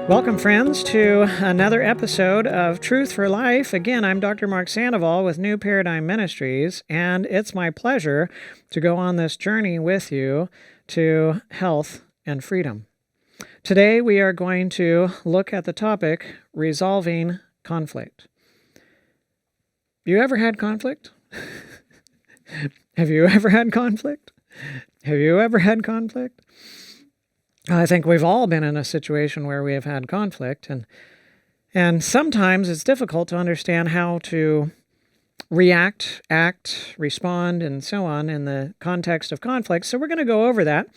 Welcome, friends, to another episode of Truth for Life. Again, I'm Dr. Mark Sandoval with New Paradigm Ministries, and it's my pleasure to go on this journey with you to health and freedom. Today, we are going to look at the topic, resolving conflict. You ever had conflict? Have you ever had conflict? Have you ever had conflict? I think we've all been in a situation where we have had conflict, and sometimes it's difficult to understand how to react, act, respond, and so on in the context of conflict. So we're going to go over that.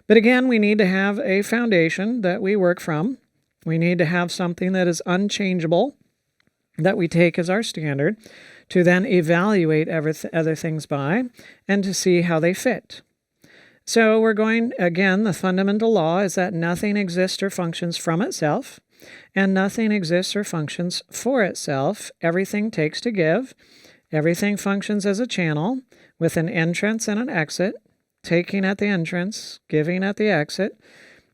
But again, we need to have a foundation that we work from. We need to have something that is unchangeable, that we take as our standard, to then evaluate other things by, and to see how they fit. So we're going, again, the fundamental law is that nothing exists or functions from itself, and nothing exists or functions for itself. Everything takes to give. Everything functions as a channel with an entrance and an exit, taking at the entrance, giving at the exit,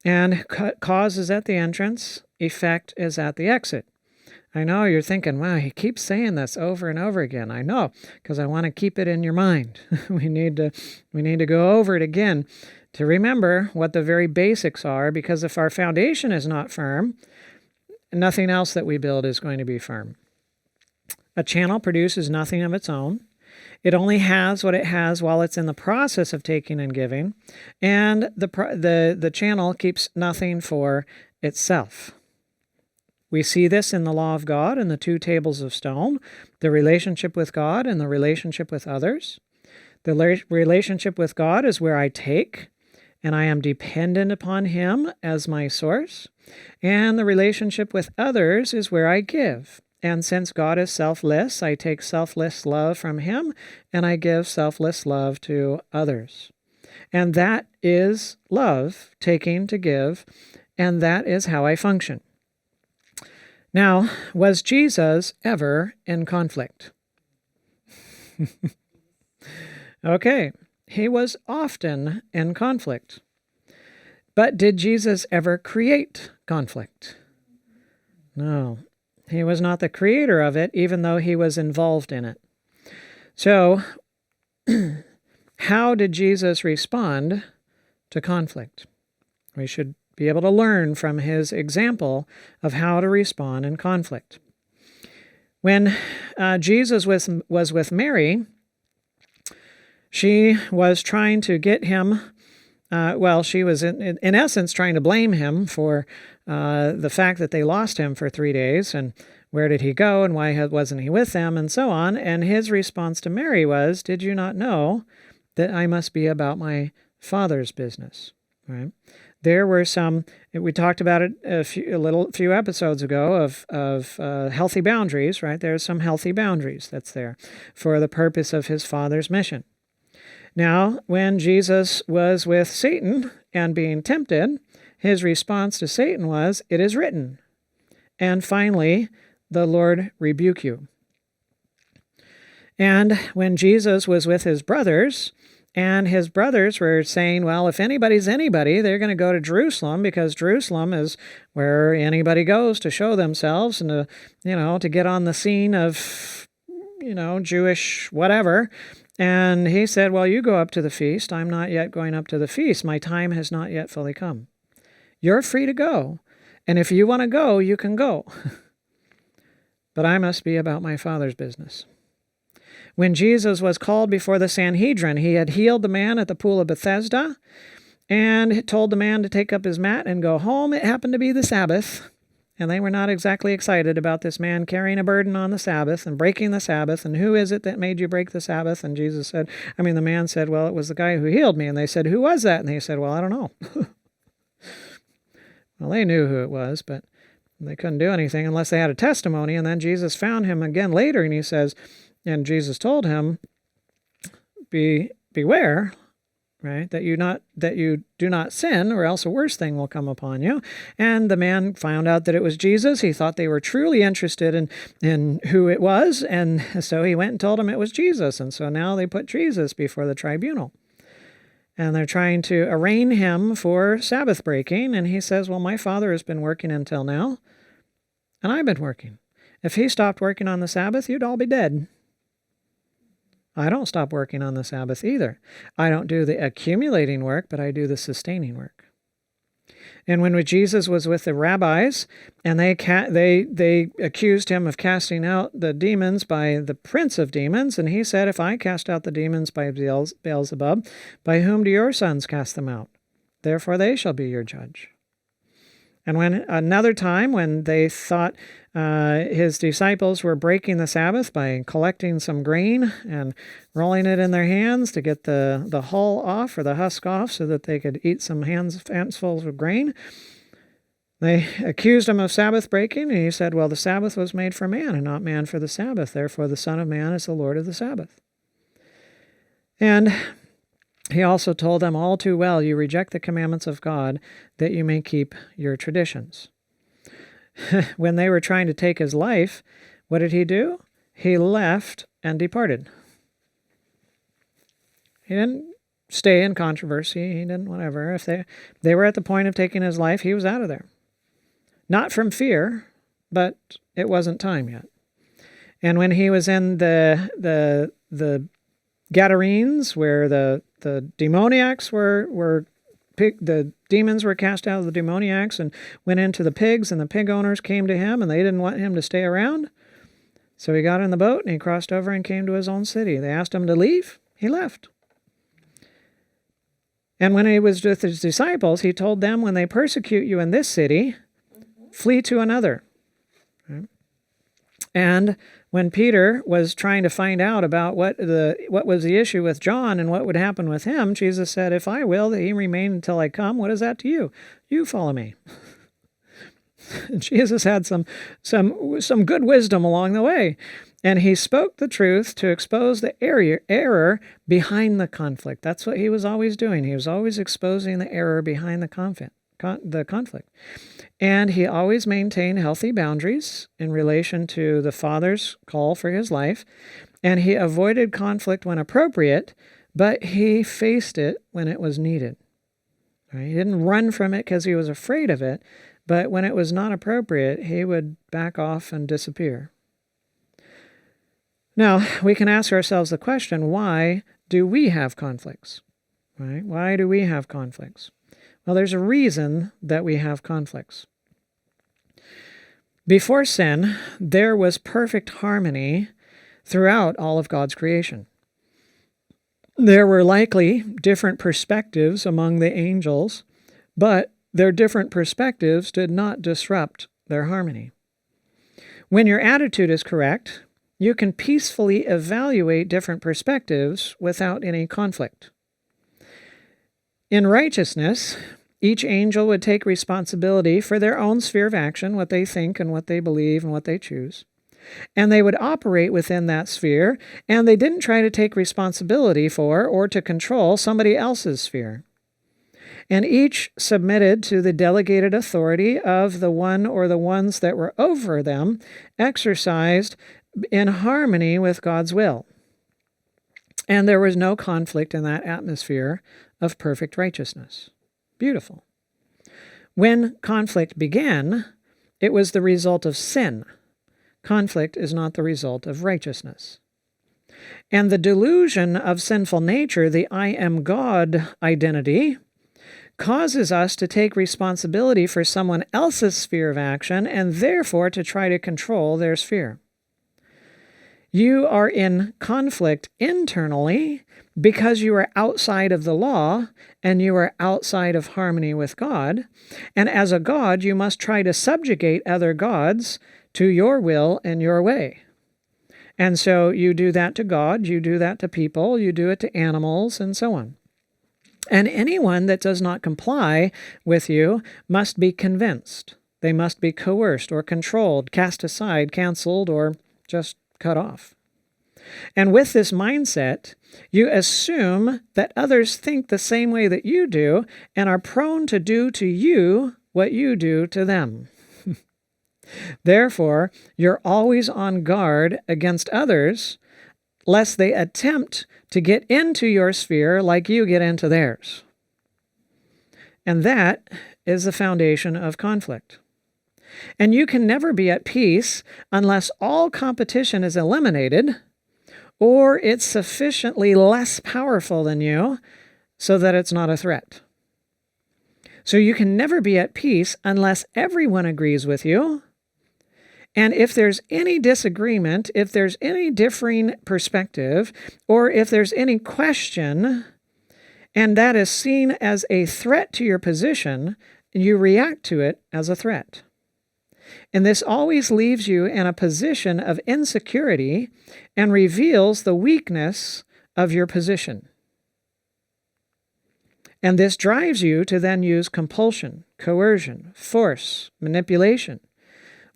and cause is at the entrance, effect is at the exit. I know you're thinking, wow, he keeps saying this over and over again. I know, because I want to keep it in your mind. We need to go over it again to remember what the very basics are, because if our foundation is not firm, nothing else that we build is going to be firm. A channel produces nothing of its own. It only has what it has while it's in the process of taking and giving, and the channel keeps nothing for itself. We see this in the law of God and the two tables of stone, the relationship with God and the relationship with others. The relationship with God is where I take, and I am dependent upon Him as my source. And the relationship with others is where I give. And since God is selfless, I take selfless love from Him, and I give selfless love to others. And that is love, taking to give, and that is how I function. Now, was Jesus ever in conflict? Okay, he was often in conflict. But did Jesus ever create conflict? No, he was not the creator of it, even though he was involved in it. So, how did Jesus respond to conflict? We should be able to learn from his example of how to respond in conflict. When Jesus was with Mary, she was trying to get him, she was in essence trying to blame him for the fact that they lost him for 3 days, and where did he go, and why wasn't he with them, and so on. And his response to Mary was, "Did you not know that I must be about my Father's business?" Right? There were some, we talked about it a few episodes ago of healthy boundaries, right? There's some healthy boundaries that's there for the purpose of his Father's mission. Now, when Jesus was with Satan and being tempted, his response to Satan was, "It is written." And finally, "The Lord rebuke you." And when Jesus was with his brothers, and his brothers were saying, well, if anybody's anybody, they're going to go to Jerusalem, because Jerusalem is where anybody goes to show themselves and to get on the scene of, Jewish whatever. And he said, well, you go up to the feast. I'm not yet going up to the feast. My time has not yet fully come. You're free to go. And if you want to go, you can go. But I must be about my Father's business. When Jesus was called before the Sanhedrin, he had healed the man at the pool of Bethesda and told the man to take up his mat and go home. It happened to be the Sabbath, and they were not exactly excited about this man carrying a burden on the Sabbath and breaking the Sabbath. And who is it that made you break the Sabbath? And the man said, well, it was the guy who healed me. And they said, who was that? And he said, well, I don't know. Well, they knew who it was, but They couldn't do anything unless they had a testimony. And then Jesus found him again later, and he says, and Jesus told him, beware, right, that you do not sin, or else a worse thing will come upon you. And the man found out that it was Jesus. He thought they were truly interested in who it was, and so he went and told him it was Jesus. And so now they put Jesus before the tribunal. And they're trying to arraign him for Sabbath breaking. And he says, well, my Father has been working until now, and I've been working. If he stopped working on the Sabbath, you'd all be dead. I don't stop working on the Sabbath either. I don't do the accumulating work, but I do the sustaining work. And when Jesus was with the rabbis, and they accused him of casting out the demons by the prince of demons, and he said, if I cast out the demons by Beelzebub, by whom do your sons cast them out? Therefore they shall be your judge. And when another time when they thought his disciples were breaking the Sabbath by collecting some grain and rolling it in their hands to get the hull off, or the husk off, so that they could eat some handfuls of grain, they accused him of Sabbath breaking, and he said, well, the Sabbath was made for man, and not man for the Sabbath. Therefore the Son of Man is the Lord of the Sabbath. And he also told them, all too well, you reject the commandments of God, that you may keep your traditions. When they were trying to take his life, what did he do? He left and departed. He didn't stay in controversy. He didn't whatever. If they were at the point of taking his life, he was out of there. Not from fear, but it wasn't time yet. And when he was in the Gadarenes, where the demoniacs the demons were cast out of the demoniacs and went into the pigs, and the pig owners came to him, and they didn't want him to stay around. So he got in the boat, and he crossed over and came to his own city. They asked him to leave. He left. And when he was with his disciples, he told them, when they persecute you in this city, flee to another. Right? And when Peter was trying to find out about what was the issue with John and what would happen with him, Jesus said, if I will that he remain until I come, what is that to you? You follow me. And Jesus had some good wisdom along the way. And he spoke the truth to expose the error behind the conflict. That's what he was always doing. He was always exposing the error behind the conflict. And he always maintained healthy boundaries in relation to the Father's call for his life. And he avoided conflict when appropriate, but he faced it when it was needed. Right? He didn't run from it because he was afraid of it, but when it was not appropriate, he would back off and disappear. Now, we can ask ourselves the question, why do we have conflicts? Right? Why do we have conflicts? Well, there's a reason that we have conflicts. Before sin, there was perfect harmony throughout all of God's creation. There were likely different perspectives among the angels, but their different perspectives did not disrupt their harmony. When your attitude is correct, you can peacefully evaluate different perspectives without any conflict. In righteousness, each angel would take responsibility for their own sphere of action, what they think and what they believe and what they choose. And they would operate within that sphere, and they didn't try to take responsibility for or to control somebody else's sphere. And each submitted to the delegated authority of the one or the ones that were over them, exercised in harmony with God's will. And there was no conflict in that atmosphere of perfect righteousness. Beautiful. When conflict began, it was the result of sin. Conflict is not the result of righteousness. And the delusion of sinful nature, the I am God identity, causes us to take responsibility for someone else's sphere of action and therefore to try to control their sphere. You are in conflict internally because you are outside of the law and you are outside of harmony with God. And as a God, you must try to subjugate other gods to your will and your way. And so you do that to God, you do that to people, you do it to animals, and so on. And anyone that does not comply with you must be convinced. They must be coerced or controlled, cast aside, canceled, or just cut off. And with this mindset, you assume that others think the same way that you do and are prone to do to you what you do to them. Therefore, you're always on guard against others, lest they attempt to get into your sphere like you get into theirs. And that is the foundation of conflict. And you can never be at peace unless all competition is eliminated, or it's sufficiently less powerful than you so that it's not a threat. So you can never be at peace unless everyone agrees with you. And if there's any disagreement, if there's any differing perspective, or if there's any question, and that is seen as a threat to your position, you react to it as a threat. And this always leaves you in a position of insecurity and reveals the weakness of your position. And this drives you to then use compulsion, coercion, force, manipulation,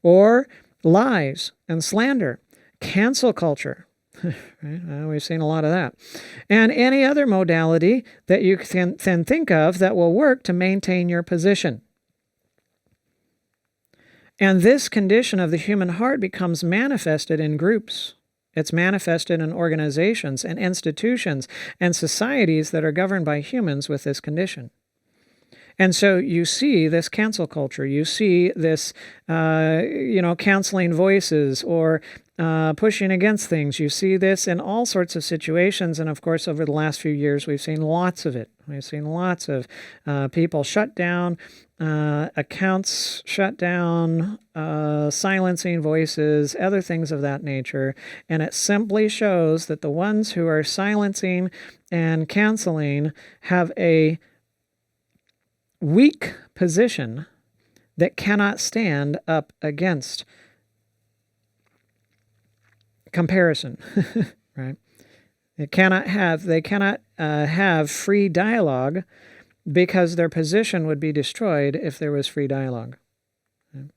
or lies and slander, cancel culture. Right? We've seen a lot of that. And any other modality that you can think of that will work to maintain your position. And this condition of the human heart becomes manifested in groups. It's manifested in organizations and institutions and societies that are governed by humans with this condition. And so you see this cancel culture. You see this, canceling voices or pushing against things. You see this in all sorts of situations. And of course, over the last few years, we've seen lots of it. We've seen lots of people shut down, accounts shut down, silencing voices, other things of that nature. And it simply shows that the ones who are silencing and canceling have a weak position that cannot stand up against comparison, right? They cannot have free dialogue because their position would be destroyed if there was free dialogue. Okay?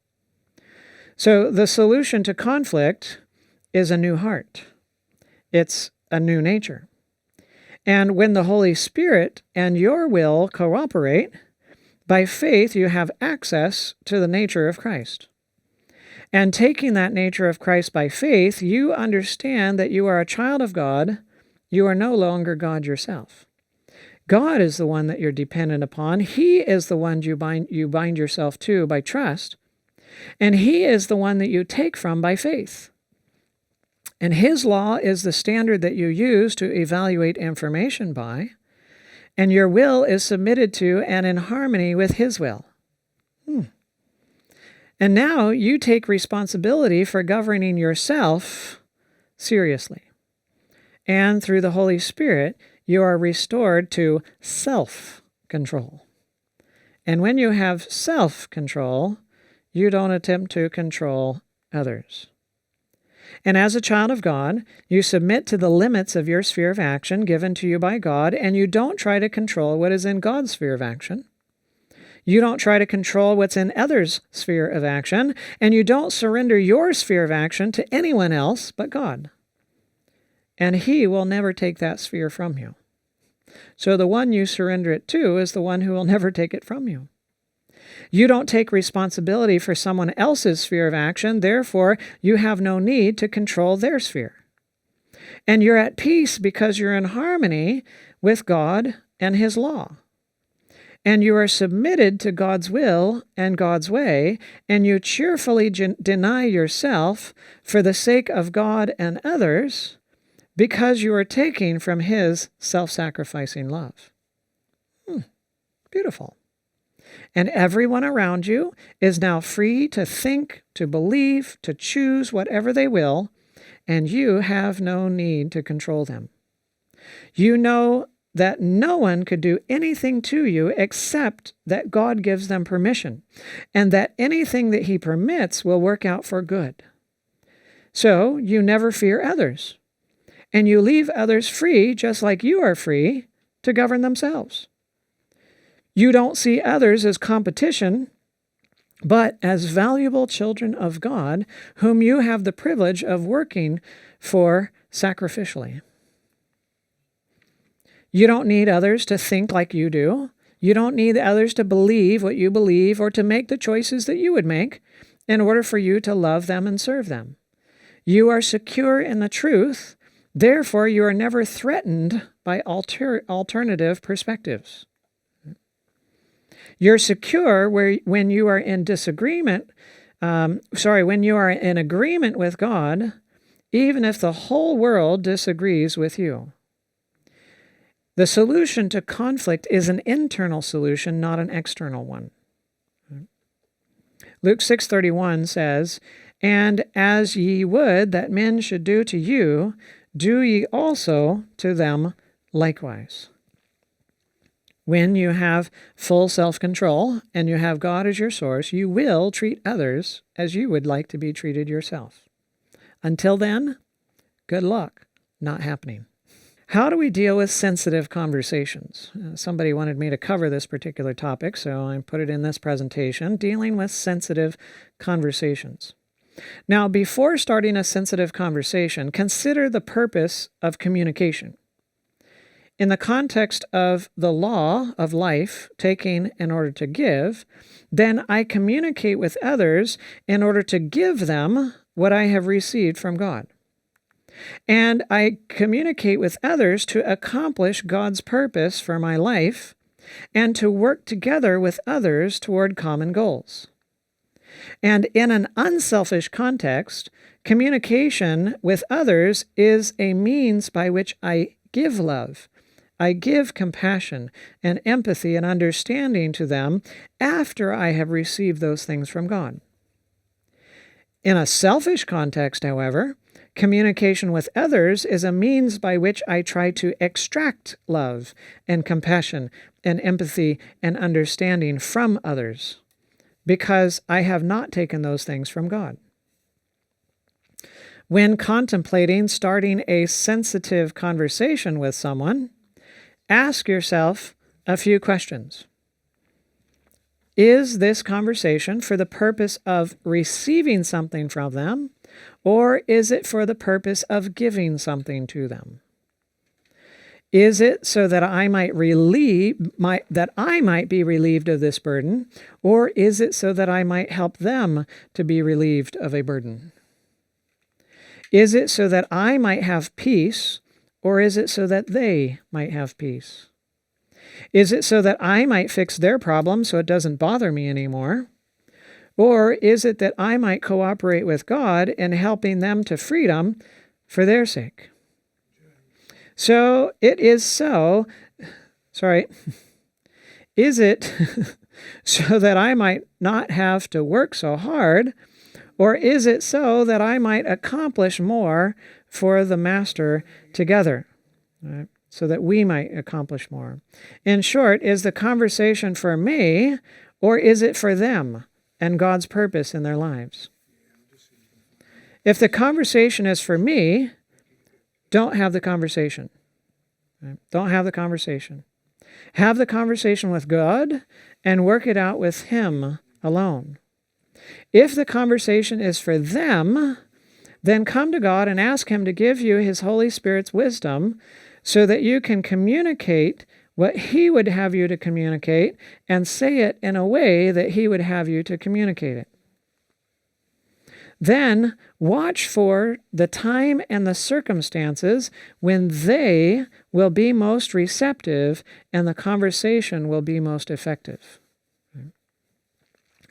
So the solution to conflict is a new heart. It's a new nature. And when the Holy Spirit and your will cooperate, by faith, you have access to the nature of Christ. And taking that nature of Christ by faith, you understand that you are a child of God. You are no longer God yourself. God is the one that you're dependent upon. He is the one you bind yourself to by trust. And He is the one that you take from by faith. And His law is the standard that you use to evaluate information by. And your will is submitted to and in harmony with His will. And now you take responsibility for governing yourself seriously. And through the Holy Spirit, you are restored to self-control. And when you have self-control, you don't attempt to control others. And as a child of God, you submit to the limits of your sphere of action given to you by God, and you don't try to control what is in God's sphere of action. You don't try to control what's in others' sphere of action, and you don't surrender your sphere of action to anyone else but God. And He will never take that sphere from you. So the one you surrender it to is the one who will never take it from you. You don't take responsibility for someone else's sphere of action, therefore you have no need to control their sphere. And you're at peace because you're in harmony with God and His law. And you are submitted to God's will and God's way, and you cheerfully deny yourself for the sake of God and others because you are taking from His self-sacrificing love. Beautiful. And everyone around you is now free to think, to believe, to choose whatever they will, and you have no need to control them. You know that no one could do anything to you except that God gives them permission, and that anything that He permits will work out for good. So you never fear others, and you leave others free just like you are free to govern themselves. You don't see others as competition but as valuable children of God, whom you have the privilege of working for sacrificially. You don't need others to think like you do. You don't need others to believe what you believe or to make the choices that you would make in order for you to love them and serve them. You are secure in the truth. Therefore, you are never threatened by alternative perspectives. You're secure when you are in disagreement, when you are in agreement with God, even if the whole world disagrees with you. The solution to conflict is an internal solution, not an external one. Luke 6:31 says, "And as ye would that men should do to you, do ye also to them likewise." When you have full self-control and you have God as your source, you will treat others as you would like to be treated yourself. Until then, good luck. Not happening. How do we deal with sensitive conversations? Somebody wanted me to cover this particular topic, so I put it in this presentation, dealing with sensitive conversations. Now, before starting a sensitive conversation, consider the purpose of communication. In the context of the law of life, taking in order to give, then I communicate with others in order to give them what I have received from God. And I communicate with others to accomplish God's purpose for my life and to work together with others toward common goals. And in an unselfish context, communication with others is a means by which I give love. I give compassion and empathy and understanding to them after I have received those things from God. In a selfish context, however, communication with others is a means by which I try to extract love and compassion and empathy and understanding from others because I have not taken those things from God. When contemplating starting a sensitive conversation with someone, ask yourself a few questions. Is this conversation for the purpose of receiving something from them, or is it for the purpose of giving something to them? Is it so that I might be relieved of this burden, or is it so that I might help them to be relieved of a burden? Is it so that I might have peace, or is it so that they might have peace? Is it so that I might fix their problem so it doesn't bother me anymore? Or is it that I might cooperate with God in helping them to freedom for their sake? So it is so, is it so that I might not have to work so hard, or is it so that I might accomplish more for the Master together? Right? So that we might accomplish more. In short, is the conversation for me, or is it for them and God's purpose in their lives? If the conversation is for me, don't have the conversation. Right? Don't have the conversation. Have the conversation with God and work it out with Him alone. If the conversation is for them, then come to God and ask Him to give you His Holy Spirit's wisdom so that you can communicate what He would have you to communicate and say it in a way that He would have you to communicate it. Then watch for the time and the circumstances when they will be most receptive and the conversation will be most effective.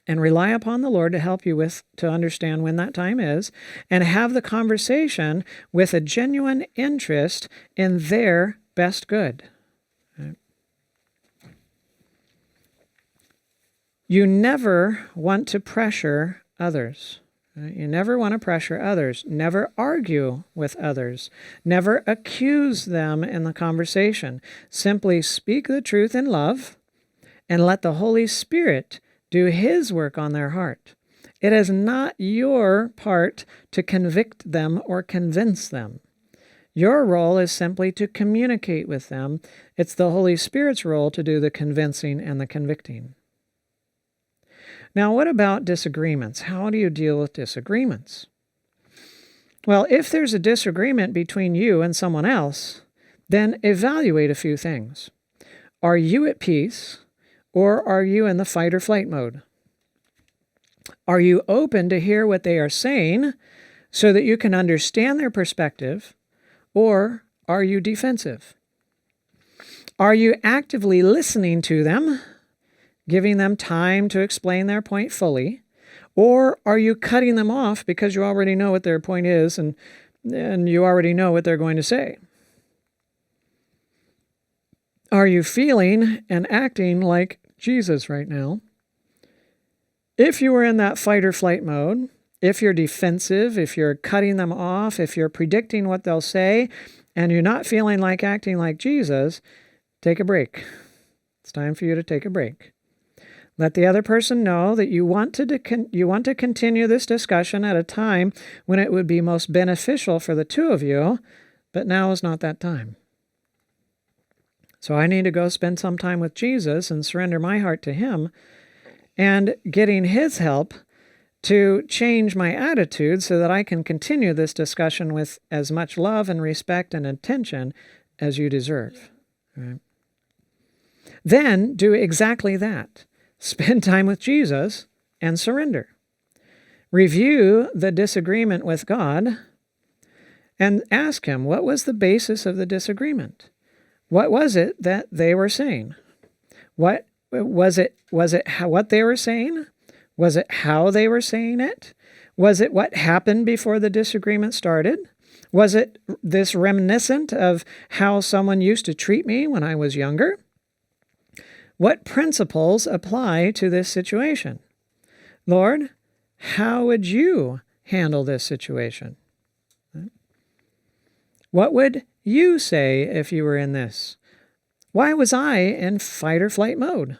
And rely upon the Lord to help you to understand when that time is, and have the conversation with a genuine interest in their best good. Right? You never want to pressure others. Right? You never want to pressure others. Never argue with others. Never accuse them in the conversation. Simply speak the truth in love and let the Holy Spirit do His work on their heart. It is not your part to convict them or convince them. Your role is simply to communicate with them. It's the Holy Spirit's role to do the convincing and the convicting. Now, what about disagreements? How do you deal with disagreements? Well, if there's a disagreement between you and someone else, then evaluate a few things. Are you at peace, or are you in the fight or flight mode? Are you open to hear what they are saying so that you can understand their perspective, or are you defensive? Are you actively listening to them, giving them time to explain their point fully, or are you cutting them off because you already know what their point is and you already know what they're going to say? Are you feeling and acting like Jesus right now? If you are in that fight or flight mode, if you're defensive, if you're cutting them off, if you're predicting what they'll say, and you're not feeling like acting like Jesus, take a break. It's time for you to take a break. Let the other person know that you want to continue this discussion at a time when it would be most beneficial for the two of you, but now is not that time. So I need to go spend some time with Jesus and surrender my heart to Him, and getting His help to change my attitude so that I can continue this discussion with as much love and respect and attention as you deserve. Right? Then do exactly that. Spend time with Jesus and surrender. Review the disagreement with God and ask Him, what was the basis of the disagreement? What was it that they were saying? What was it what they were saying? Was it how they were saying it? Was it what happened before the disagreement started? Was it this reminiscent of how someone used to treat me when I was younger? What principles apply to this situation? Lord, how would you handle this situation? What would you say if you were in this? Why was I in fight or flight mode?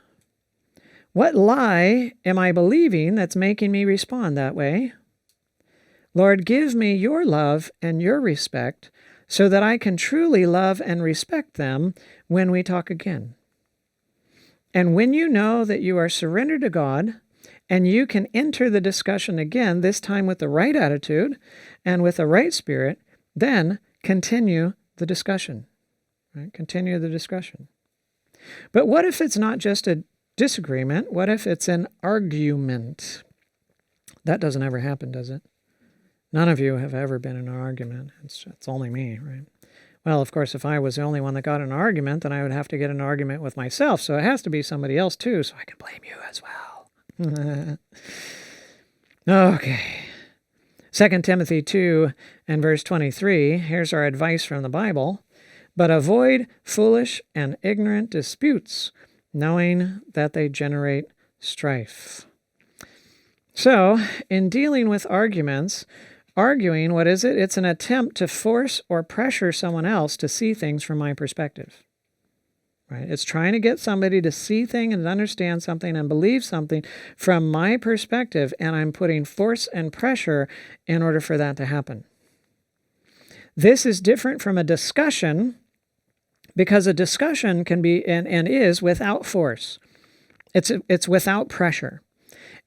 What lie am I believing that's making me respond that way? Lord, give me your love and your respect so that I can truly love and respect them when we talk again. And when you know that you are surrendered to God and you can enter the discussion again, this time with the right attitude and with the right spirit, then continue the discussion. Right? Continue the discussion. But what if it's not just a disagreement? What if it's an argument? That doesn't ever happen, does it? None of you have ever been in an argument. It's only me, right? Well, of course, if I was the only one that got in an argument, then I would have to get in an argument with myself. So it has to be somebody else too, so I can blame you as well. Okay. 2 Timothy 2 and verse 23, here's our advice from the Bible. But avoid foolish and ignorant disputes, knowing that they generate strife. So, in dealing with arguments, arguing, what is it? It's an attempt to force or pressure someone else to see things from my perspective. Right? It's trying to get somebody to see things and understand something and believe something from my perspective, and I'm putting force and pressure in order for that to happen. This is different from a discussion, because a discussion can be and is without force. It's without pressure.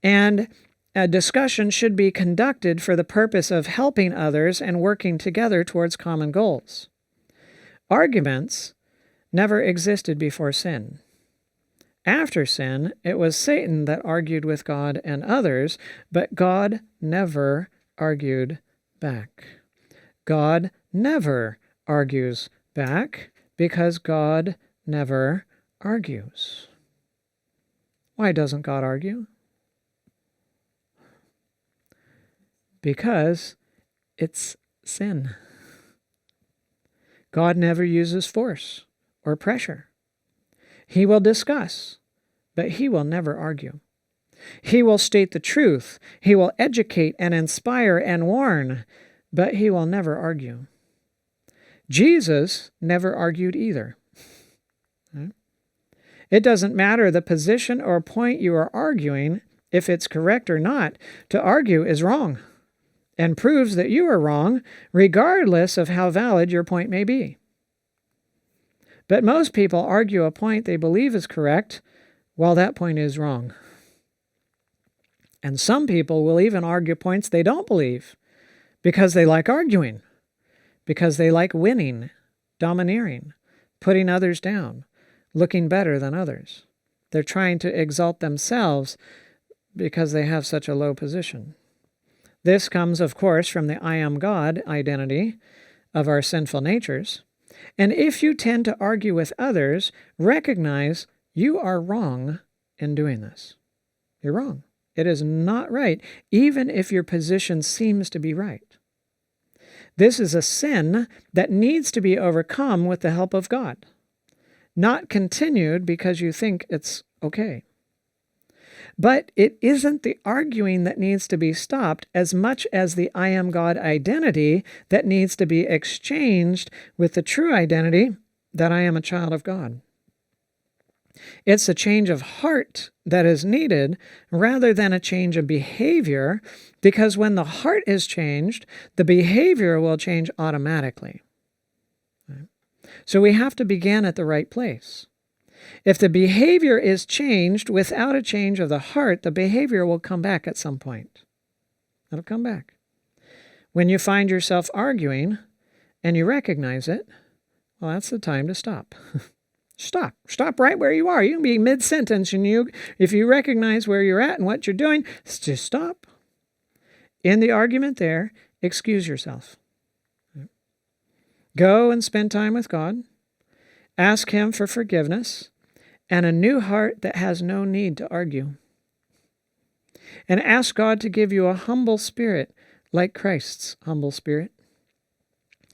And a discussion should be conducted for the purpose of helping others and working together towards common goals. Arguments never existed before sin. After sin, it was Satan that argued with God and others, but God never argued back. God never argues back because God never argues. Why doesn't God argue? Because it's sin. God never uses force or pressure. He will discuss, but he will never argue. He will state the truth. He will educate and inspire and warn, but he will never argue. Jesus never argued either. It doesn't matter the position or point you are arguing, if it's correct or not. To argue is wrong and proves that you are wrong, regardless of how valid your point may be. But most people argue a point they believe is correct, while that point is wrong. And some people will even argue points they don't believe because they like arguing, because they like winning, domineering, putting others down, looking better than others. They're trying to exalt themselves because they have such a low position. This comes, of course, from the I am God identity of our sinful natures. And if you tend to argue with others, recognize you are wrong in doing this. You're wrong. It is not right, even if your position seems to be right. This is a sin that needs to be overcome with the help of God, not continued because you think it's okay. But it isn't the arguing that needs to be stopped as much as the I am God identity that needs to be exchanged with the true identity that I am a child of God. It's a change of heart that is needed rather than a change of behavior, because when the heart is changed, the behavior will change automatically. So we have to begin at the right place. If the behavior is changed without a change of the heart, the behavior will come back at some point. It'll come back. When you find yourself arguing and you recognize it, well, that's the time to stop. Stop right where you are. You can be mid-sentence, and if you recognize where you're at and what you're doing, just stop. In the argument there, excuse yourself. Go and spend time with God. Ask Him for forgiveness and a new heart that has no need to argue. And ask God to give you a humble spirit like Christ's humble spirit.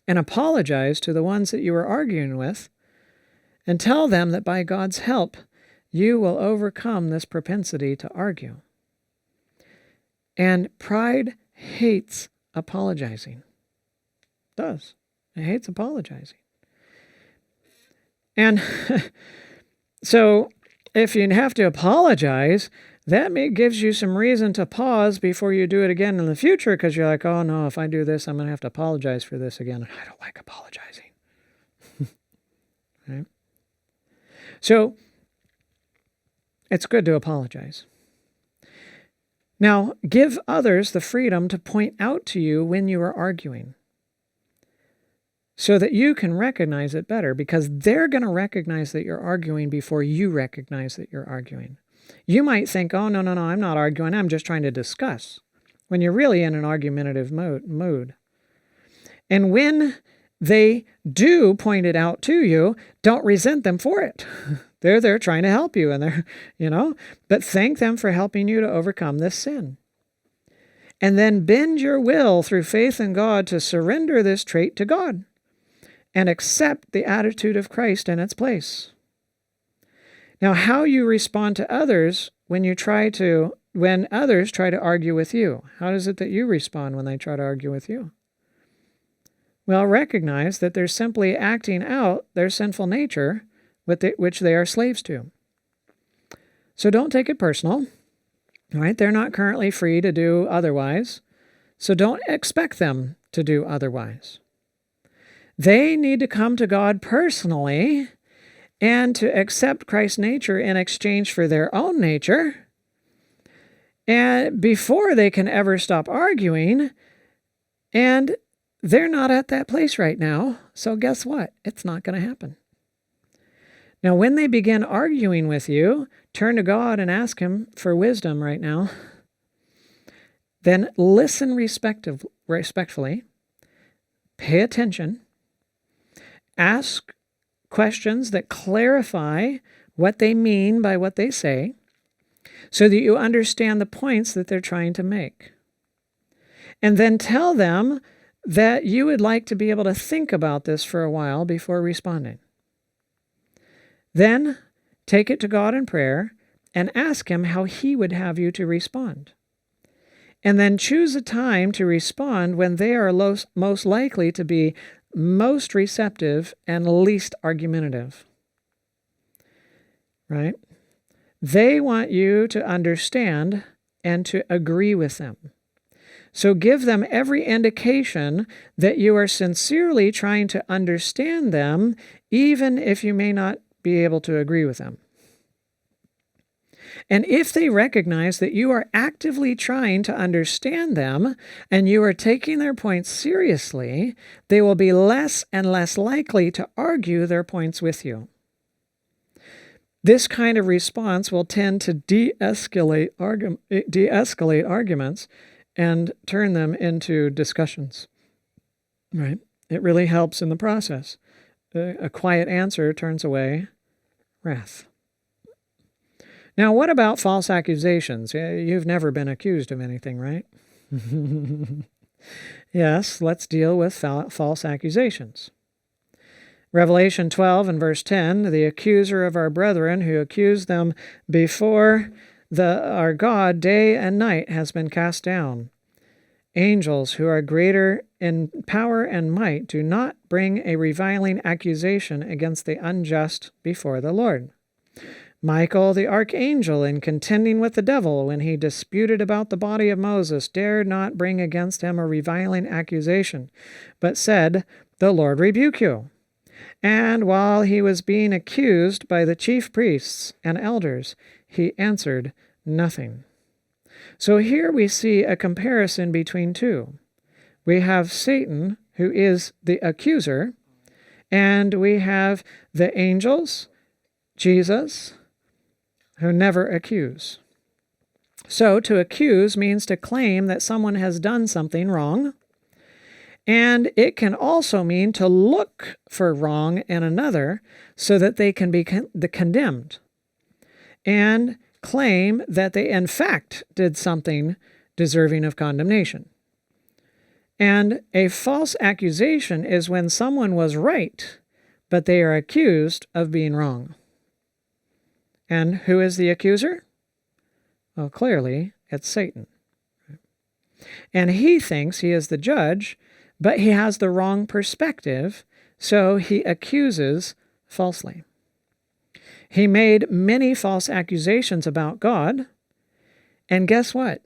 And apologize to the ones that you are arguing with, and tell them that by God's help, you will overcome this propensity to argue. And pride hates apologizing. It does. It hates apologizing. And so if you have to apologize, that gives you some reason to pause before you do it again in the future, because you're like, oh no, if I do this, I'm going to have to apologize for this again. I don't like apologizing. Right? So it's good to apologize. Now, give others the freedom to point out to you when you are arguing, so that you can recognize it better, because they're going to recognize that you're arguing before you recognize that you're arguing. You might think, oh, no, I'm not arguing. I'm just trying to discuss, when you're really in an argumentative mood. And when they do point it out to you, don't resent them for it. They're there trying to help you, and but thank them for helping you to overcome this sin. And then bend your will through faith in God to surrender this trait to God and accept the attitude of Christ in its place. Now, how you respond to others when others try to argue with you. How is it that you respond when they try to argue with you? Well, recognize that they're simply acting out their sinful nature, which they are slaves to. So don't take it personal. Right? They're not currently free to do otherwise, so don't expect them to do otherwise. They need to come to God personally and to accept Christ's nature in exchange for their own nature, and before they can ever stop arguing. And they're not at that place right now, so guess what? It's not going to happen. Now, when they begin arguing with you, turn to God and ask Him for wisdom right now. Then listen respectfully, pay attention, ask questions that clarify what they mean by what they say, so that you understand the points that they're trying to make. And then tell them that you would like to be able to think about this for a while before responding. Then take it to God in prayer and ask Him how He would have you to respond. And then choose a time to respond when they are most likely to be most receptive and least argumentative. Right? They want you to understand and to agree with them. So give them every indication that you are sincerely trying to understand them, even if you may not be able to agree with them. And if they recognize that you are actively trying to understand them and you are taking their points seriously, they will be less and less likely to argue their points with you. This kind of response will tend to de-escalate arguments and turn them into discussions. Right? It really helps in the process. A quiet answer turns away wrath. Now, what about false accusations? You've never been accused of anything, right? Yes, let's deal with false accusations. Revelation 12 and verse 10, the accuser of our brethren who accused them before our God day and night has been cast down. Angels who are greater in power and might do not bring a reviling accusation against the unjust before the Lord. Michael the archangel, in contending with the devil when he disputed about the body of Moses, dared not bring against him a reviling accusation, but said, "The Lord rebuke you." And while he was being accused by the chief priests and elders, he answered nothing. So here we see a comparison between two. We have Satan, who is the accuser, and we have the angels, Jesus, who never accuse. So to accuse means to claim that someone has done something wrong, and it can also mean to look for wrong in another so that they can be condemned and claim that they in fact did something deserving of condemnation. And a false accusation is when someone was right, but they are accused of being wrong. And who is the accuser? Well, clearly, it's Satan. And he thinks he is the judge, but he has the wrong perspective, so he accuses falsely. He made many false accusations about God, and guess what?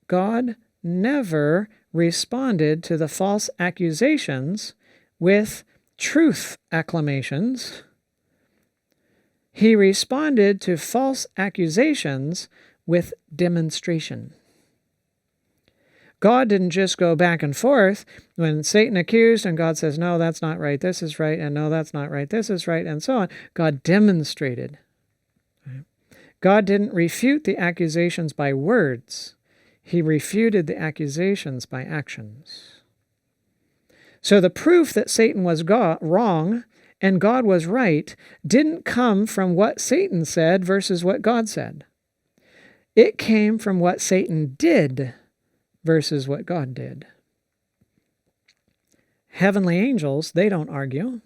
God never responded to the false accusations with truth acclamations. He responded to false accusations with demonstration. God didn't just go back and forth when Satan accused and God says, no, that's not right, this is right, and no, that's not right, this is right, and so on. God demonstrated. God didn't refute the accusations by words. He refuted the accusations by actions. So the proof that Satan was wrong and God was right didn't come from what Satan said versus what God said. It came from what Satan did versus what God did. Heavenly angels, they don't argue.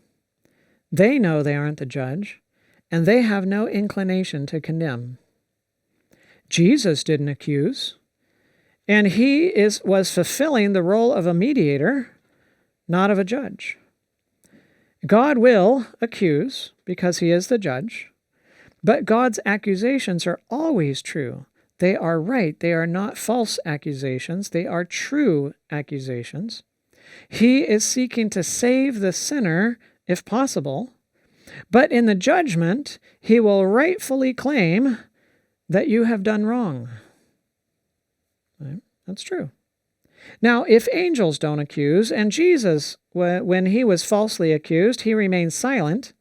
They know they aren't the judge, and they have no inclination to condemn. Jesus didn't accuse, and he was fulfilling the role of a mediator, not of a judge. God will accuse because he is the judge, but God's accusations are always true. They are right. They are not false accusations. They are true accusations. He is seeking to save the sinner, if possible, but in the judgment, he will rightfully claim that you have done wrong. Right? That's true. Now, if angels don't accuse, and Jesus, when he was falsely accused, he remained silent,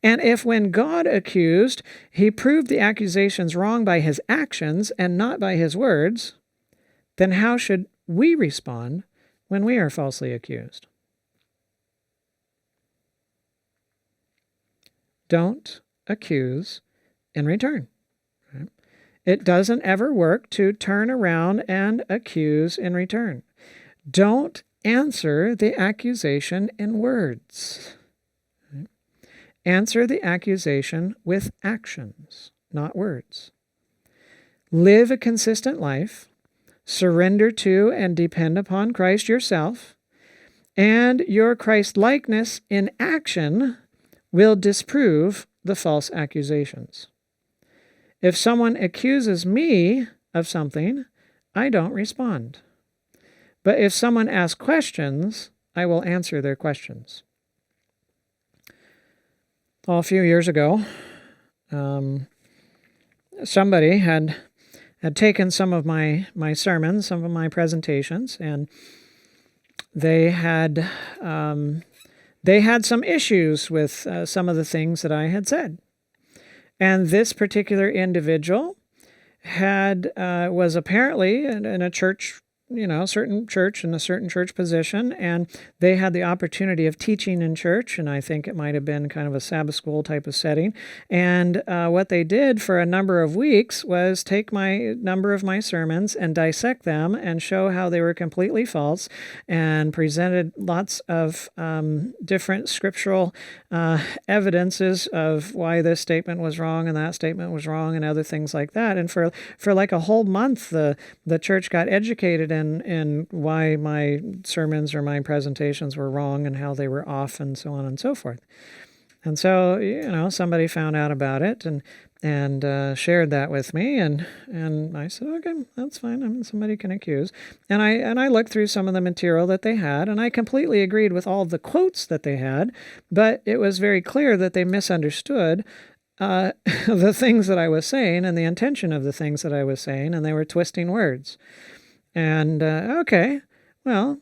and if when God accused, he proved the accusations wrong by his actions and not by his words, then how should we respond when we are falsely accused? Don't accuse in return. Right? It doesn't ever work to turn around and accuse in return. Don't answer the accusation in words. Answer the accusation with actions, not words. Live a consistent life, surrender to and depend upon Christ yourself, and your Christ-likeness in action will disprove the false accusations. If someone accuses me of something, I don't respond. But if someone asks questions, I will answer their questions. Well, a few years ago, somebody had taken some of my sermons, some of my presentations, and they had some issues with some of the things that I had said. And this particular individual was apparently in a church, certain church in a certain church position, and they had the opportunity of teaching in church, and I think it might have been kind of a Sabbath school type of setting. And what they did for a number of weeks was take my number of my sermons and dissect them and show how they were completely false, and presented lots of different scriptural evidences of why this statement was wrong and that statement was wrong and other things like that. And for like a whole month, the church got educated in why my sermons or my presentations were wrong and how they were off and so on and so forth. And so, somebody found out about it and shared that with me, and I said, okay, that's fine. I mean, somebody can accuse. And I looked through some of the material that they had, and I completely agreed with all the quotes that they had, but it was very clear that they misunderstood the things that I was saying and the intention of the things that I was saying, and they were twisting words. And okay, well,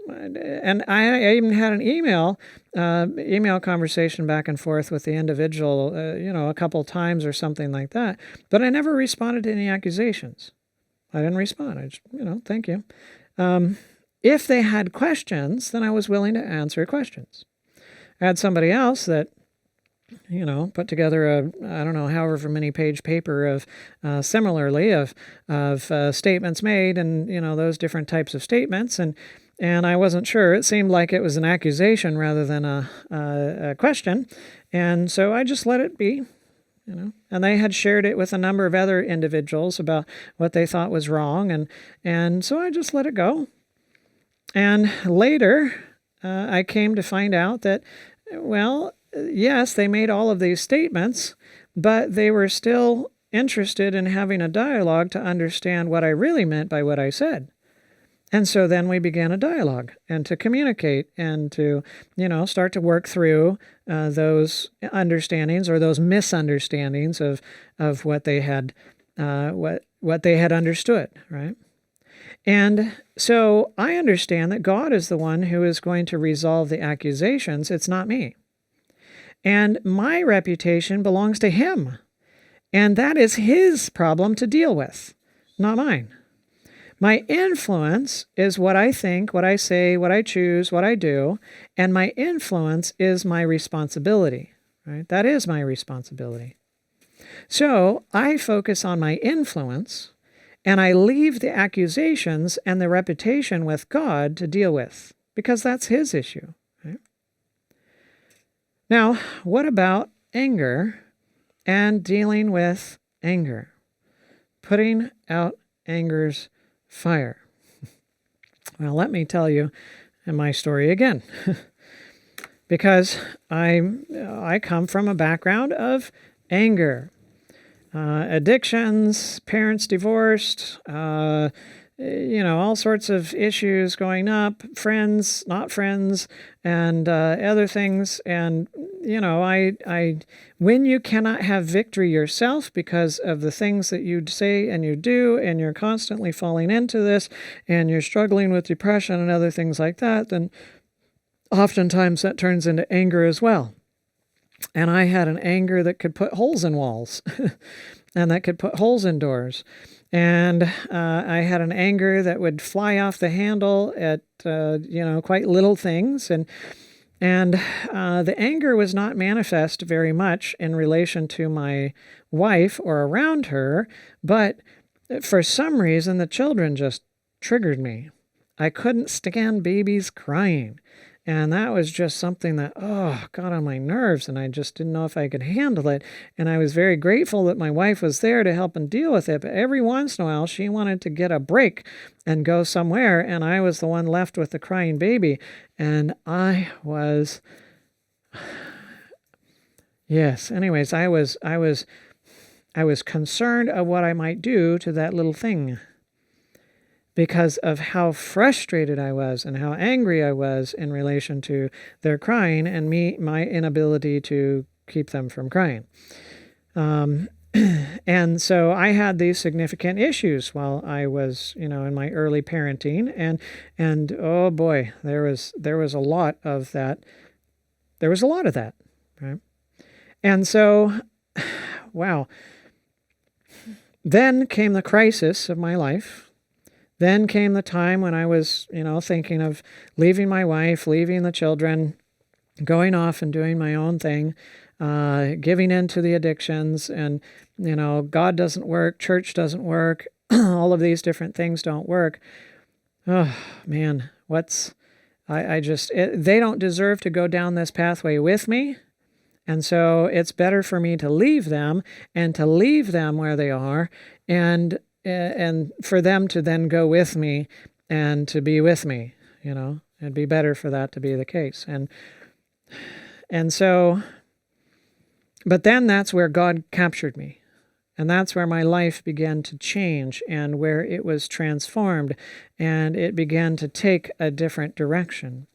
and I even had an email conversation back and forth with the individual, a couple times or something like that. But I never responded to any accusations. I didn't respond. I just, thank you. If they had questions, then I was willing to answer questions. I had somebody else that put together however many page paper of similarly of statements made and, those different types of statements. And I wasn't sure. It seemed like it was an accusation rather than a question. And so I just let it be, And they had shared it with a number of other individuals about what they thought was wrong. And so I just let it go. And later, I came to find out that, well, yes, they made all of these statements, but they were still interested in having a dialogue to understand what I really meant by what I said. And so then we began a dialogue and to communicate and to, start to work through those understandings or those misunderstandings of what they had what they had understood, right? And so I understand that God is the one who is going to resolve the accusations. It's not me. And my reputation belongs to Him. And that is His problem to deal with, not mine. My influence is what I think, what I say, what I choose, what I do, and my influence is my responsibility, right? That is my responsibility. So I focus on my influence, and I leave the accusations and the reputation with God to deal with, because that's His issue, right? Now, what about anger and dealing with anger? Putting out anger's fire. Well, let me tell you my story again, because I come from a background of anger, addictions, parents divorced, all sorts of issues going up, friends, not friends, and other things. And, when you cannot have victory yourself because of the things that you say and you do, and you're constantly falling into this, and you're struggling with depression and other things like that, then oftentimes that turns into anger as well. And I had an anger that could put holes in walls and that could put holes in doors. And I had an anger that would fly off the handle at, quite little things. And the anger was not manifest very much in relation to my wife or around her, but for some reason the children just triggered me. I couldn't stand babies crying. And that was just something that, got on my nerves, and I just didn't know if I could handle it. And I was very grateful that my wife was there to help and deal with it. But every once in a while, she wanted to get a break and go somewhere, and I was the one left with the crying baby. And I was, yes. Anyways, I was concerned of what I might do to that little thing, because of how frustrated I was and how angry I was in relation to their crying and my inability to keep them from crying. And so I had these significant issues while I was, in my early parenting, and oh boy, there was a lot of that. There was a lot of that, right? And so, wow. Then came the crisis of my life. Then came the time when I was, thinking of leaving my wife, leaving the children, going off and doing my own thing, giving in to the addictions, and, God doesn't work, church doesn't work, all of these different things don't work. Oh, man, they don't deserve to go down this pathway with me. And so it's better for me to leave them and to leave them where they are and for them to then go with me and to be with me, It'd be better for that to be the case. And so, but then that's where God captured me. And that's where my life began to change and where it was transformed and it began to take a different direction.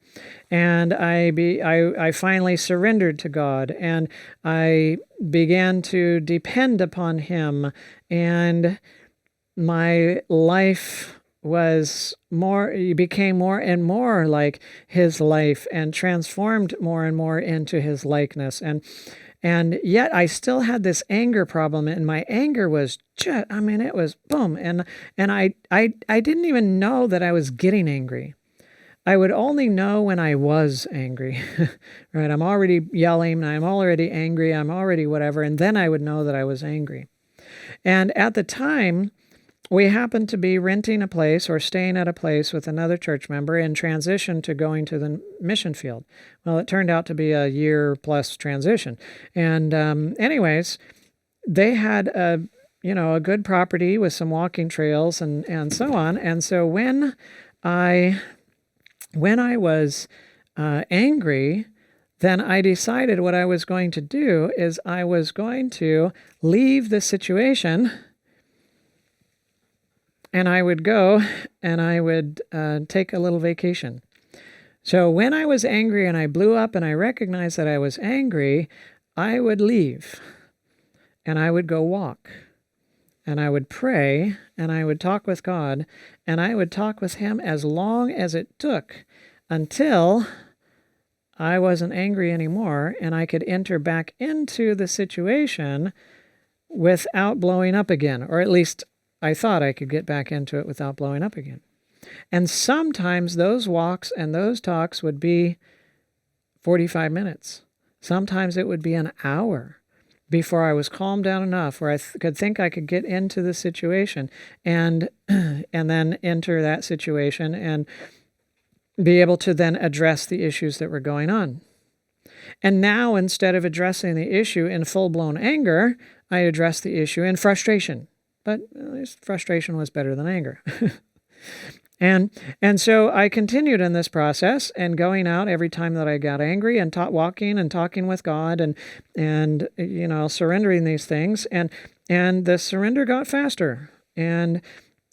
And I finally surrendered to God, and I began to depend upon Him, and my life became more and more like His life and transformed more and more into His likeness. And yet I still had this anger problem, and my anger was just, it was boom. And I didn't even know that I was getting angry. I would only know when I was angry, right? I'm already yelling, I'm already angry, I'm already whatever, and then I would know that I was angry. And at the time, we happened to be renting a place or staying at a place with another church member in transition to going to the mission field. Well, it turned out to be a year-plus transition. And anyways, they had a good property with some walking trails and so on. And so when I was angry, then I decided what I was going to do is I was going to leave the situation, and I would go and I would take a little vacation. So when I was angry and I blew up and I recognized that I was angry, I would leave and I would go walk. And I would pray, and I would talk with God, and I would talk with Him as long as it took until I wasn't angry anymore, and I could enter back into the situation without blowing up again, or at least I thought I could get back into it without blowing up again. And sometimes those walks and those talks would be 45 minutes. Sometimes it would be an hour before I was calmed down enough where I could think I could get into the situation and then enter that situation and be able to then address the issues that were going on. And now, instead of addressing the issue in full-blown anger, I address the issue in frustration. But at least frustration was better than anger. And so I continued in this process and going out every time that I got angry and walking and talking with God and surrendering these things. And the surrender got faster. And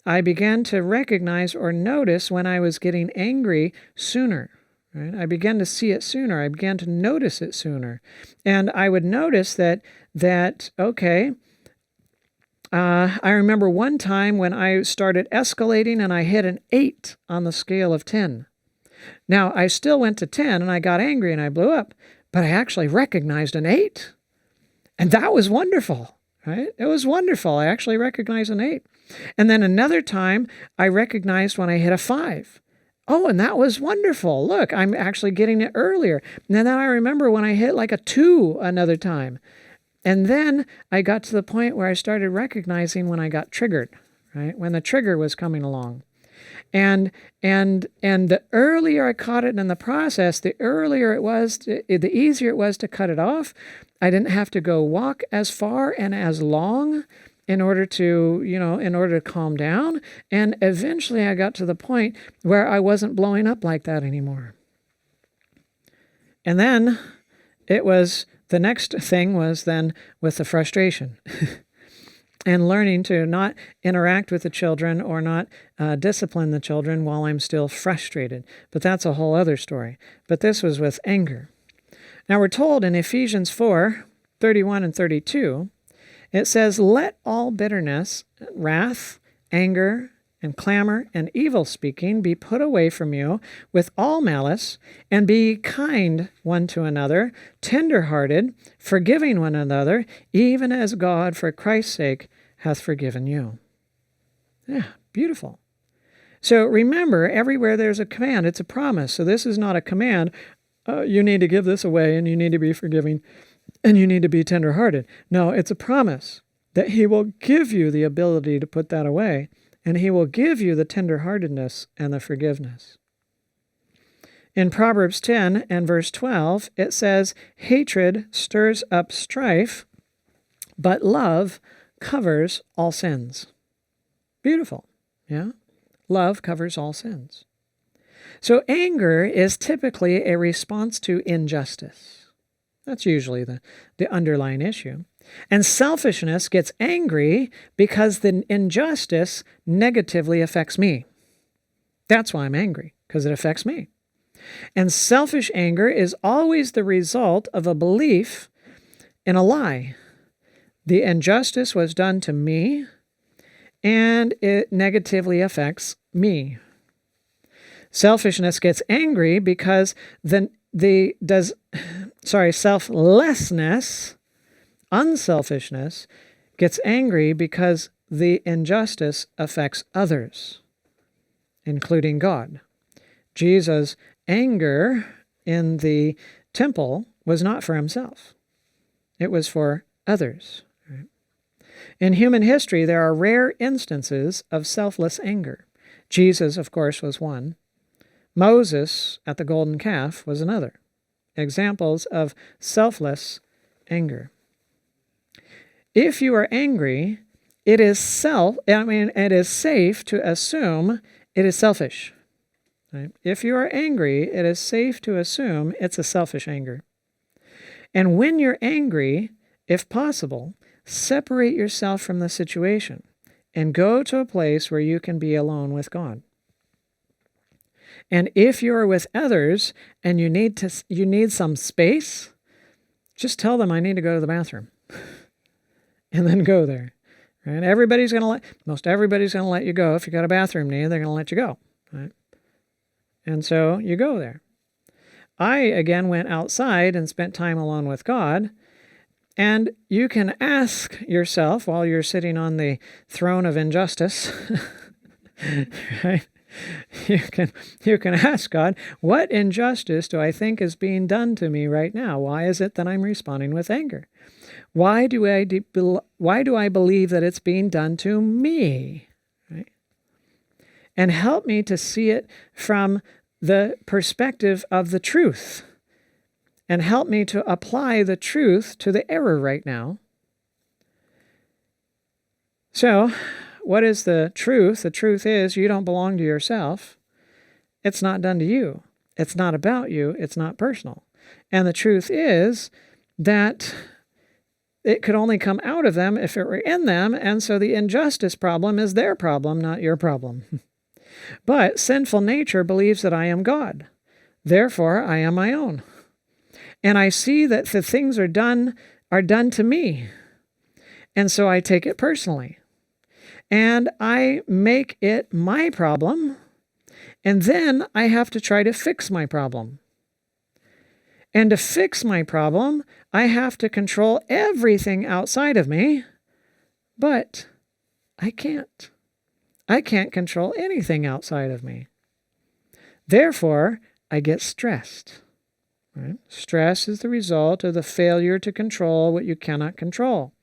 I began to recognize or notice when I was getting angry sooner. Right? I began to see it sooner. I began to notice it sooner. And I would notice that okay, I remember one time when I started escalating and I hit an 8 on the scale of 10. Now, I still went to 10 and I got angry and I blew up, but I actually recognized an 8. And that was wonderful, right? It was wonderful. I actually recognized an 8. And then another time I recognized when I hit a 5. Oh, and that was wonderful. Look, I'm actually getting it earlier. And then I remember when I hit like a 2 another time. And then I got to the point where I started recognizing when I got triggered, right? When the trigger was coming along. And the earlier I caught it in the process, the earlier it was, the easier it was to cut it off. I didn't have to go walk as far and as long in order to calm down. And eventually I got to the point where I wasn't blowing up like that anymore. And then the next thing was then with the frustration and learning to not interact with the children or not discipline the children while I'm still frustrated. But that's a whole other story. But this was with anger. Now we're told in Ephesians 4:31 and 32, It says, let all bitterness, wrath, anger, and clamor and evil speaking be put away from you with all malice, and be kind one to another, tender-hearted, forgiving one another, even as God for Christ's sake hath forgiven you. Yeah, beautiful. So remember, everywhere there's a command, it's a promise. So this is not a command, you need to give this away, and you need to be forgiving, and you need to be tender-hearted. No, it's a promise that he will give you the ability to put that away, and he will give you the tender-heartedness and the forgiveness. In Proverbs 10 and verse 12, it says, hatred stirs up strife, but love covers all sins. Beautiful, yeah? Love covers all sins. So anger is typically a response to injustice. That's usually the underlying issue. And selfishness gets angry because the injustice negatively affects me. That's why I'm angry, because it affects me. And selfish anger is always the result of a belief in a lie. The injustice was done to me, and it negatively affects me. Selfishness gets angry because selflessness, unselfishness, gets angry because the injustice affects others, including God. Jesus' anger in the temple was not for himself. It was for others. Right? In human history, there are rare instances of selfless anger. Jesus, of course, was one. Moses at the golden calf was another. Examples of selfless anger. If you are angry, it is safe to assume it is selfish. Right? If you are angry, it is safe to assume it's a selfish anger. And when you're angry, if possible, separate yourself from the situation and go to a place where you can be alone with God. And if you're with others and you need some space, just tell them I need to go to the bathroom. And then go there. Right? Most everybody's going to let you go. If you got a bathroom need, they're going to let you go. Right? And so you go there. I, again, went outside and spent time alone with God. And you can ask yourself while you're sitting on the throne of injustice, right? You can ask God, what injustice do I think is being done to me right now? Why is it that I'm responding with anger? Why do I believe that it's being done to me? Right? And help me to see it from the perspective of the truth. And help me to apply the truth to the error right now. So, what is the truth? The truth is you don't belong to yourself. It's not done to you. It's not about you. It's not personal. And the truth is that it could only come out of them if it were in them, and so the injustice problem is their problem, not your problem. But sinful nature believes that I am God. Therefore, I am my own. And I see that the things are done to me. And so I take it personally. And I make it my problem. And then I have to try to fix my problem. And to fix my problem, I have to control everything outside of me. But I can't. I can't control anything outside of me. Therefore, I get stressed. Right? Stress is the result of the failure to control what you cannot control.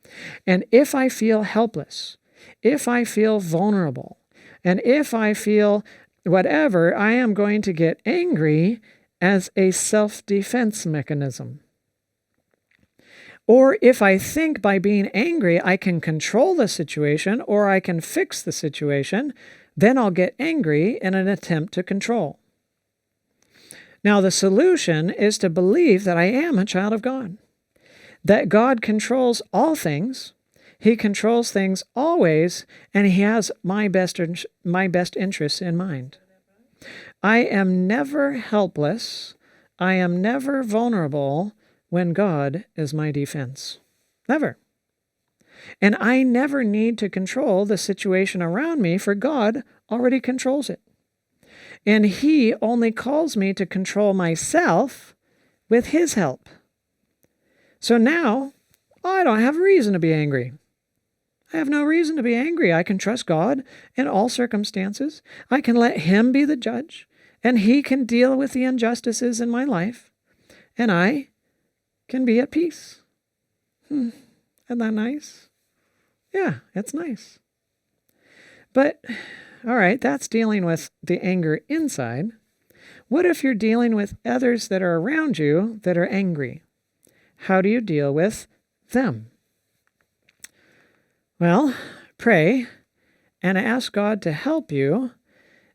And if I feel helpless, if I feel vulnerable, and if I feel whatever, I am going to get angry as a self-defense mechanism. Or if I think by being angry I can control the situation or I can fix the situation, then I'll get angry in an attempt to control. Now, the solution is to believe that I am a child of God, that God controls all things, He controls things always, and He has my best interests in mind. I am never helpless. I am never vulnerable when God is my defense. Never. And I never need to control the situation around me, for God already controls it. And He only calls me to control myself with His help. So now, I don't have a reason to be angry. I have no reason to be angry. I can trust God in all circumstances. I can let Him be the judge, and He can deal with the injustices in my life, and I can be at peace. Isn't that nice? Yeah, it's nice. But, all right, that's dealing with the anger inside. What if you're dealing with others that are around you that are angry? How do you deal with them? Well, pray and ask God to help you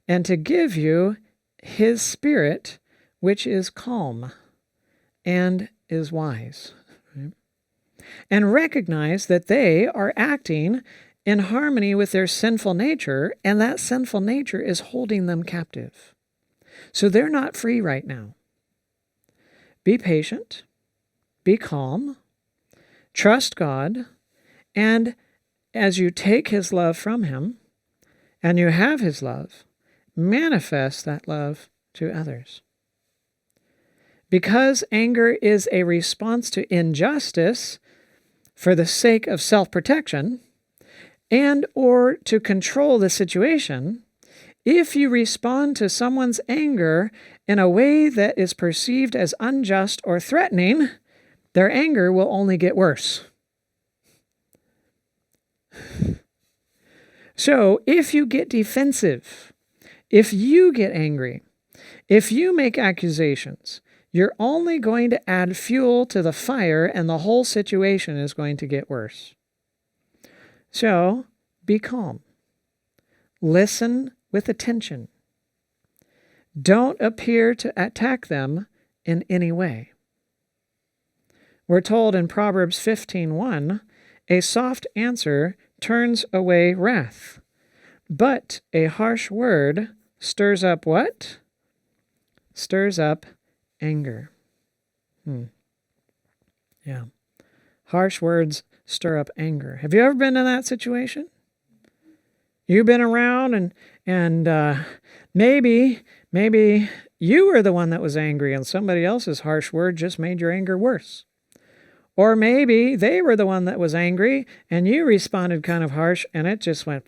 and to give you His Spirit, which is calm and is wise. Right? And recognize that they are acting in harmony with their sinful nature, and that sinful nature is holding them captive. So they're not free right now. Be patient, be calm, trust God, and as you take His love from Him, and you have His love, manifest that love to others. Because anger is a response to injustice for the sake of self-protection and or to control the situation, if you respond to someone's anger in a way that is perceived as unjust or threatening, their anger will only get worse. So if you get defensive, if you get angry, if you make accusations, you're only going to add fuel to the fire, and the whole situation is going to get worse. So be calm. Listen with attention. Don't appear to attack them in any way. We're told in Proverbs 15:1, a soft answer turns away wrath, but a harsh word stirs up what? Stirs up anger. Yeah. Harsh words stir up anger. Have you ever been in that situation? You've been around and maybe you were the one that was angry and somebody else's harsh word just made your anger worse. Or maybe they were the one that was angry and you responded kind of harsh and it just went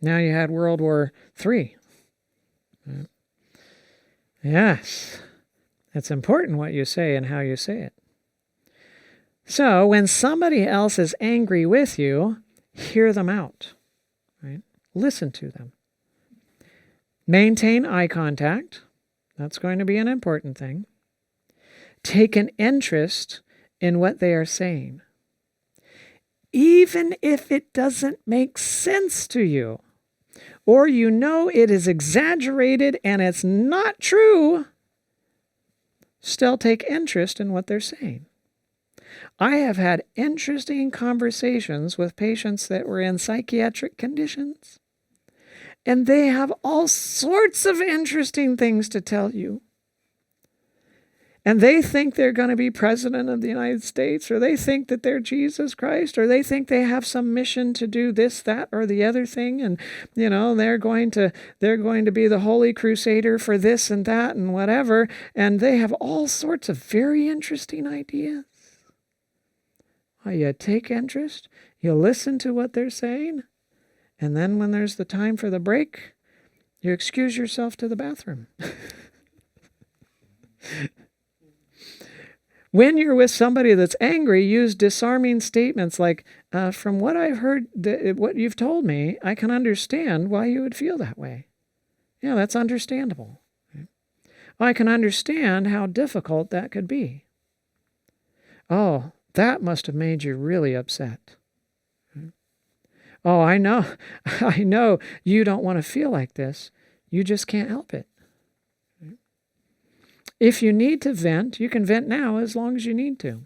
Now you had World War III. Yes, it's important what you say and how you say it. So when somebody else is angry with you, hear them out. Right? Listen to them. Maintain eye contact. That's going to be an important thing. Take an interest in what they are saying. Even if it doesn't make sense to you, or you know it is exaggerated and it's not true, still take interest in what they're saying. I have had interesting conversations with patients that were in psychiatric conditions, and they have all sorts of interesting things to tell you. And they think they're going to be president of the United States, or they think that they're Jesus Christ, or they think they have some mission to do this, that, or the other thing. And, they're going to be the holy crusader for this and that and whatever. And they have all sorts of very interesting ideas. Well, you take interest, you listen to what they're saying, and then when there's the time for the break, you excuse yourself to the bathroom. When you're with somebody that's angry, use disarming statements like, from what I've heard, what you've told me, I can understand why you would feel that way. Yeah, that's understandable. I can understand how difficult that could be. Oh, that must have made you really upset. Oh, I know you don't want to feel like this. You just can't help it. If you need to vent, you can vent now as long as you need to.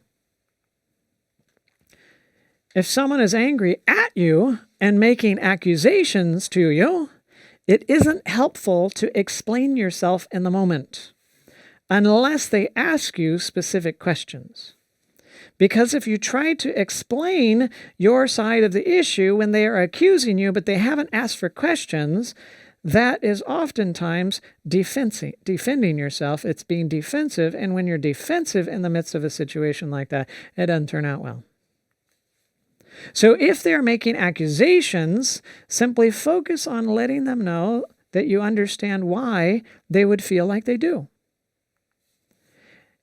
If someone is angry at you and making accusations to you, it isn't helpful to explain yourself in the moment unless they ask you specific questions. Because if you try to explain your side of the issue when they are accusing you, but they haven't asked for questions, that is oftentimes defending yourself. It's being defensive. And when you're defensive in the midst of a situation like that, it doesn't turn out well. So if they're making accusations, simply focus on letting them know that you understand why they would feel like they do.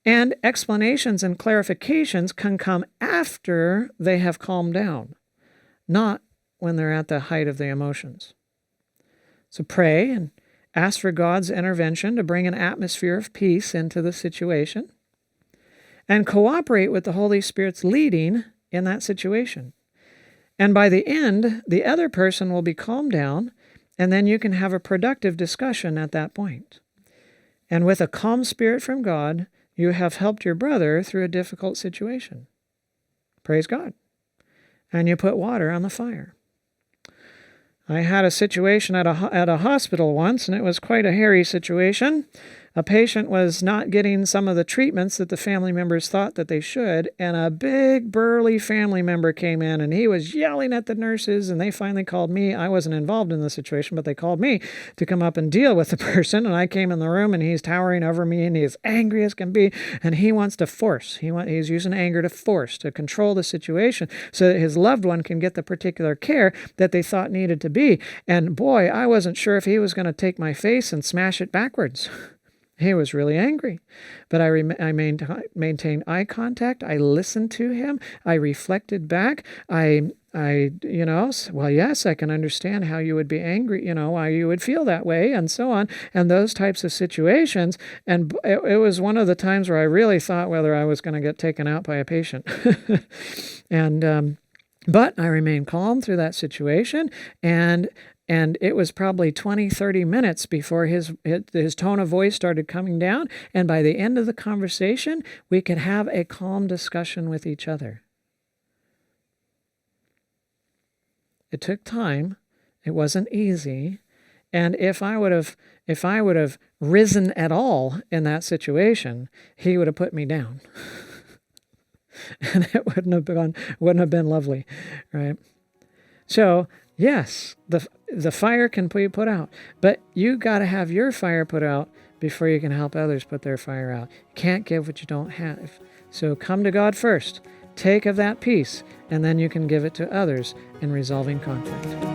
And explanations and clarifications can come after they have calmed down, not when they're at the height of the emotions. So pray and ask for God's intervention to bring an atmosphere of peace into the situation, and cooperate with the Holy Spirit's leading in that situation. And by the end, the other person will be calmed down, and then you can have a productive discussion at that point. And with a calm spirit from God, you have helped your brother through a difficult situation. Praise God. And you put water on the fire. I had a situation at a hospital once, and it was quite a hairy situation. A patient was not getting some of the treatments that the family members thought that they should, and a big, burly family member came in, and he was yelling at the nurses, and they finally called me. I wasn't involved in the situation, but they called me to come up and deal with the person, and I came in the room, and he's towering over me, and he's angry as can be, and he wants to force. He's using anger to force, to control the situation so that his loved one can get the particular care that they thought needed to be. And boy, I wasn't sure if he was going to take my face and smash it backwards. He was really angry, but I maintained eye contact. I listened to him. I reflected back. Well, yes, I can understand how you would be angry, why you would feel that way, and so on, and those types of situations. And it was one of the times where I really thought whether I was going to get taken out by a patient. But I remained calm through that situation, and it was probably 20, 30 minutes before his tone of voice started coming down. And by the end of the conversation, we could have a calm discussion with each other. It took time. It wasn't easy. And if I would have risen at all in that situation, he would have put me down. And it wouldn't have been lovely, right? So, yes, the fire can be put out, but you got to have your fire put out before you can help others put their fire out. You can't give what you don't have. So come to God first, take of that peace, and then you can give it to others in resolving conflict.